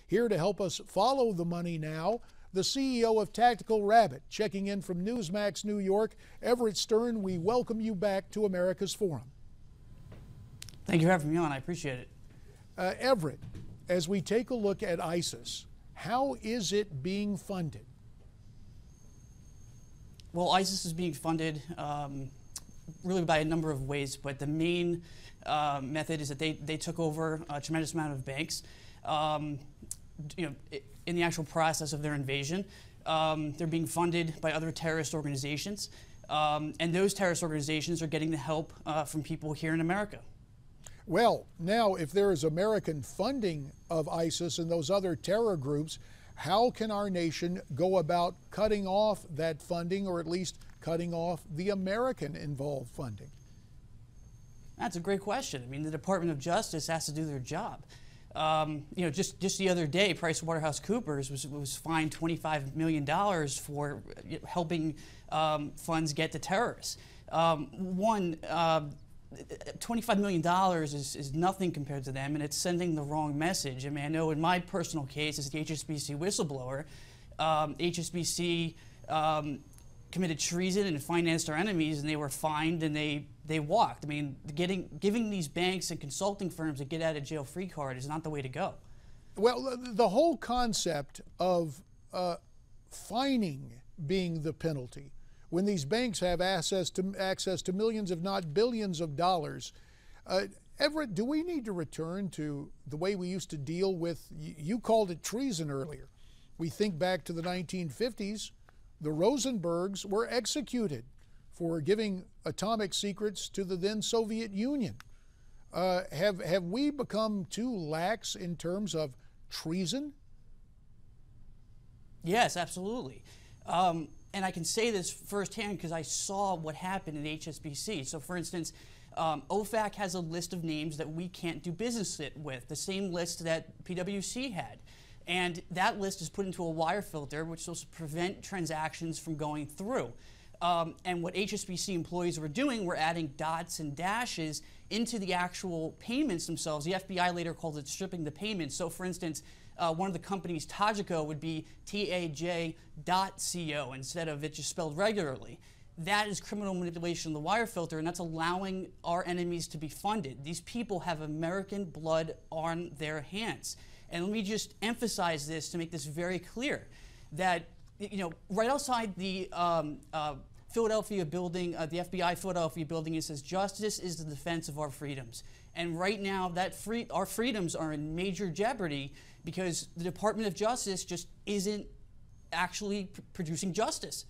Here to help us follow the money now, the CEO of Tactical Rabbit, checking in from Newsmax, New York. Everett Stern, we welcome you back to America's Forum. Thank you for having me on. I appreciate it. Everett, as we take a look at ISIS, how is it being funded? Well, ISIS is being funded really by a number of ways, but the main method is that they took over a tremendous amount of banks. In the actual process of their invasion, they're being funded by other terrorist organizations, and those terrorist organizations are getting the help from people here in America. Well, now, if there is American funding of ISIS and those other terror groups, how can our nation go about cutting off that funding, or at least cutting off the American-involved funding? That's a great question. I mean, the Department of Justice has to do their job. Just the other day, PricewaterhouseCoopers was fined $25 million for helping funds get to terrorists. $25 million is nothing compared to them, and it's sending the wrong message. I mean, I know in my personal case, as the HSBC whistleblower, HSBC committed treason and financed our enemies, and they were fined and they walked. I mean, giving these banks and consulting firms a get-out-of-jail-free card is not the way to go. Well, the whole concept of fining being the penalty, when these banks have access to millions, if not billions of dollars. Everett, do we need to return to the way we used to deal with, you called it treason earlier. We think back to the 1950s, the Rosenbergs were executed for giving atomic secrets to the then Soviet Union. Have we become too lax in terms of treason? Yes, absolutely. And I can say this firsthand because I saw what happened at HSBC. So for instance, OFAC has a list of names that we can't do business with, the same list that PwC had. And that list is put into a wire filter, which will prevent transactions from going through. And what HSBC employees were doing were adding dots and dashes into the actual payments themselves. The FBI later called it stripping the payments. So for instance, one of the companies, Tajco, would be TAJ.co instead of it just spelled regularly. That is criminal manipulation of the wire filter, and that's allowing our enemies to be funded. These people have American blood on their hands. And let me just emphasize this to make this very clear, that right outside the Philadelphia building, the FBI Philadelphia building, it says, "Justice is the defense of our freedoms." And right now, our freedoms are in major jeopardy because the Department of Justice just isn't actually producing justice.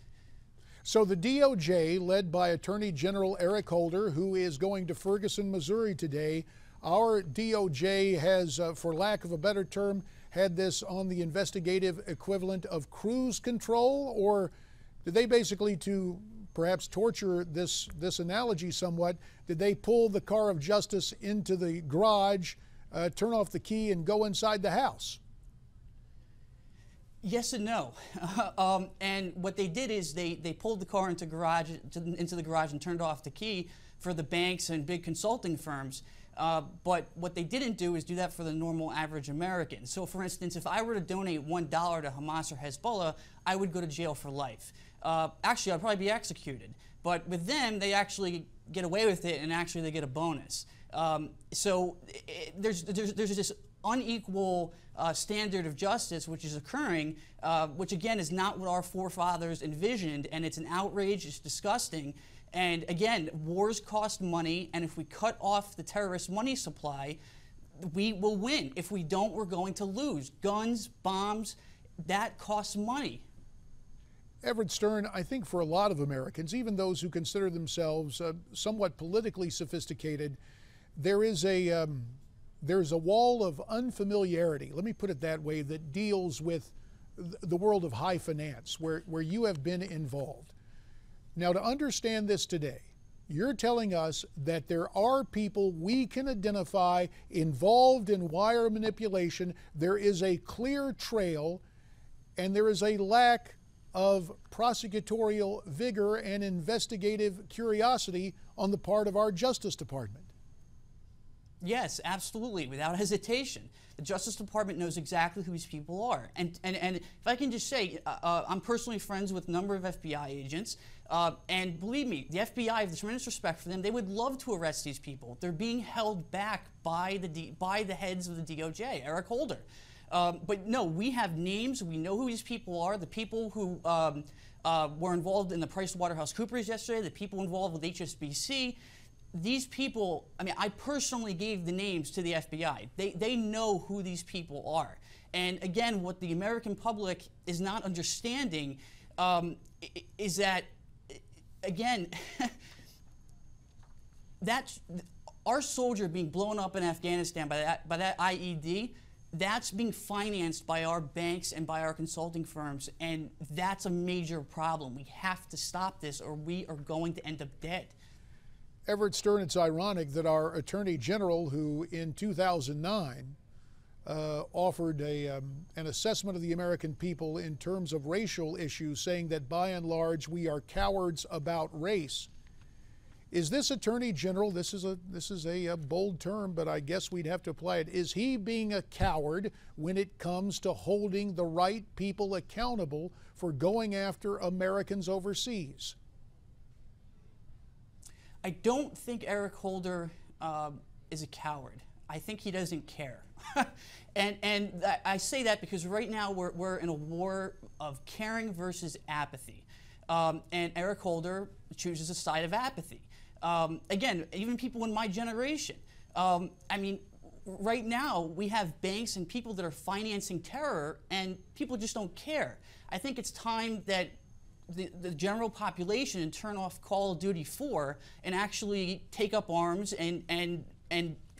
So the DOJ, led by Attorney General Eric Holder, who is going to Ferguson, Missouri today, our DOJ has, for lack of a better term, had this on the investigative equivalent of cruise control, or did they basically, to perhaps torture this analogy somewhat, did they pull the car of justice into the garage, turn off the key, and go inside the house? Yes and no. And what they did is they pulled the car into the garage and turned off the key for the banks and big consulting firms. But what they didn't do is do that for the normal average American. So for instance, if I were to donate $1 to Hamas or Hezbollah, I would go to jail for life. Actually, I'd probably be executed. But with them, they actually get away with it, and actually they get a bonus. So there's this unequal standard of justice which is occurring, which again is not what our forefathers envisioned, and it's an outrage, it's disgusting. And again, wars cost money, and if we cut off the terrorist money supply, we will win. If we don't, we're going to lose. Guns, bombs, that costs money. Everett Stern, I think for a lot of Americans, even those who consider themselves somewhat politically sophisticated, there is a wall of unfamiliarity, let me put it that way, that deals with the world of high finance, where you have been involved. Now, to understand this today, you're telling us that there are people we can identify involved in wire manipulation. There is a clear trail, and there is a lack of prosecutorial vigor and investigative curiosity on the part of our Justice Department. Yes, absolutely, without hesitation. The Justice Department knows exactly who these people are. And if I can just say, I'm personally friends with a number of FBI agents, and believe me, the FBI, I have tremendous respect for them. They would love to arrest these people. They're being held back by the heads of the DOJ, Eric Holder. But no, we have names. We know who these people are. The people who were involved in the PricewaterhouseCoopers yesterday, the people involved with HSBC. These people, I mean, I personally gave the names to the FBI. They know who these people are. And again, what the American public is not understanding is that, again, that's our soldier being blown up in Afghanistan by that IED. That's being financed by our banks and by our consulting firms, and that's a major problem. We have to stop this, or we are going to end up dead. Everett Stern, it's ironic that our Attorney General, who in 2009 offered an assessment of the American people in terms of racial issues, saying that by and large we are cowards about race. Is this Attorney General, this is a bold term, but I guess we'd have to apply it, is he being a coward when it comes to holding the right people accountable for going after Americans overseas? I don't think Eric Holder is a coward. I think he doesn't care. and I say that because right now we're in a war of caring versus apathy. And Eric Holder chooses a side of apathy. Again, even people in my generation. I mean, right now we have banks and people that are financing terror, and people just don't care. I think it's time that the general population turn off Call of Duty 4 and actually take up arms and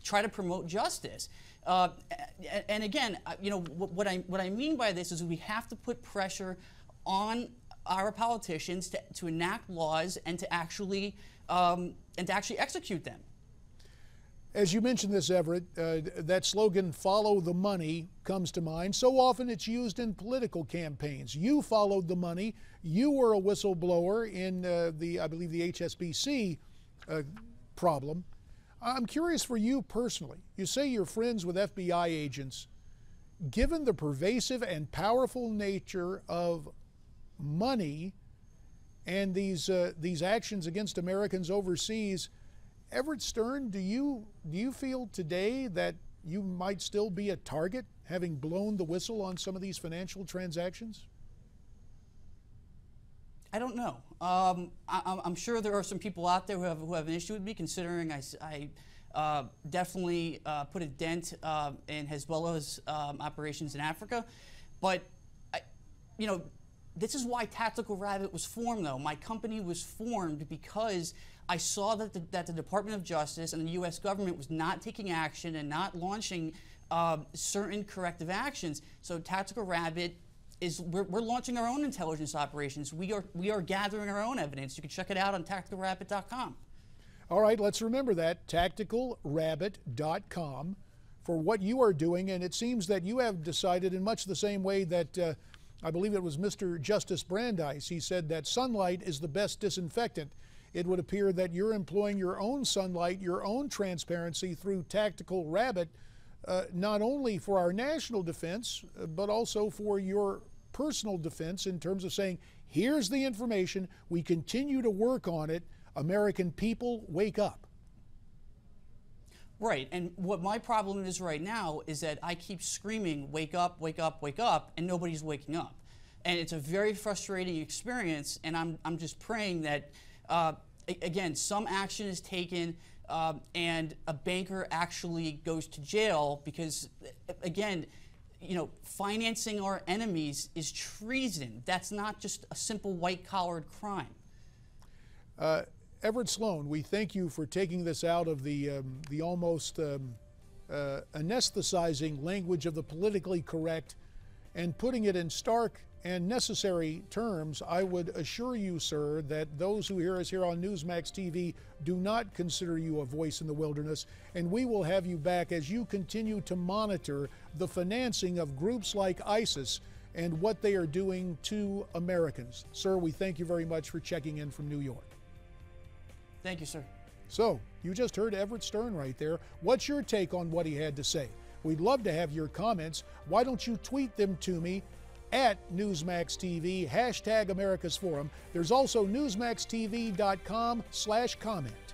try to promote justice. And again, you know, what I mean by this is we have to put pressure on our politicians to enact laws and to actually execute them. As you mentioned this, Everett, that slogan, follow the money, comes to mind. So often it's used in political campaigns. You followed the money. You were a whistleblower in I believe the HSBC problem. I'm curious for you personally. You say you're friends with FBI agents. Given the pervasive and powerful nature of money and these actions against Americans overseas, Everett Stern, do you feel today that you might still be a target, having blown the whistle on some of these financial transactions? I don't know. I'm sure there are some people out there who have an issue with me, considering I definitely put a dent in Hezbollah's operations in Africa. But, you know, this is why Tactical Rabbit was formed, though. My company was formed because I saw that the Department of Justice and the U.S. government was not taking action and not launching certain corrective actions. So Tactical Rabbit we're launching our own intelligence operations. We are gathering our own evidence. You can check it out on tacticalrabbit.com. All right, let's remember that, tacticalrabbit.com, for what you are doing. And it seems that you have decided in much the same way that I believe it was Mr. Justice Brandeis. He said that sunlight is the best disinfectant. It would appear that you're employing your own sunlight, your own transparency through Tactical Rabbit, not only for our national defense, but also for your personal defense in terms of saying, here's the information, we continue to work on it, American people, wake up. Right, and what my problem is right now is that I keep screaming, wake up, wake up, wake up, and nobody's waking up. And it's a very frustrating experience, and I'm just praying that, again, some action is taken and a banker actually goes to jail because, again, you know, financing our enemies is treason. That's not just a simple white-collared crime. Everett Sloan, we thank you for taking this out of the almost anesthetizing language of the politically correct and putting it in stark and necessary terms. I would assure you, sir, that those who hear us here on Newsmax TV do not consider you a voice in the wilderness, and we will have you back as you continue to monitor the financing of groups like ISIS and what they are doing to Americans. Sir, we thank you very much for checking in from New York. Thank you, sir. So, you just heard Everett Stern right there. What's your take on what he had to say? We'd love to have your comments. Why don't you tweet them to me at Newsmax TV, #America's Forum. There's also newsmaxtv.com/comment.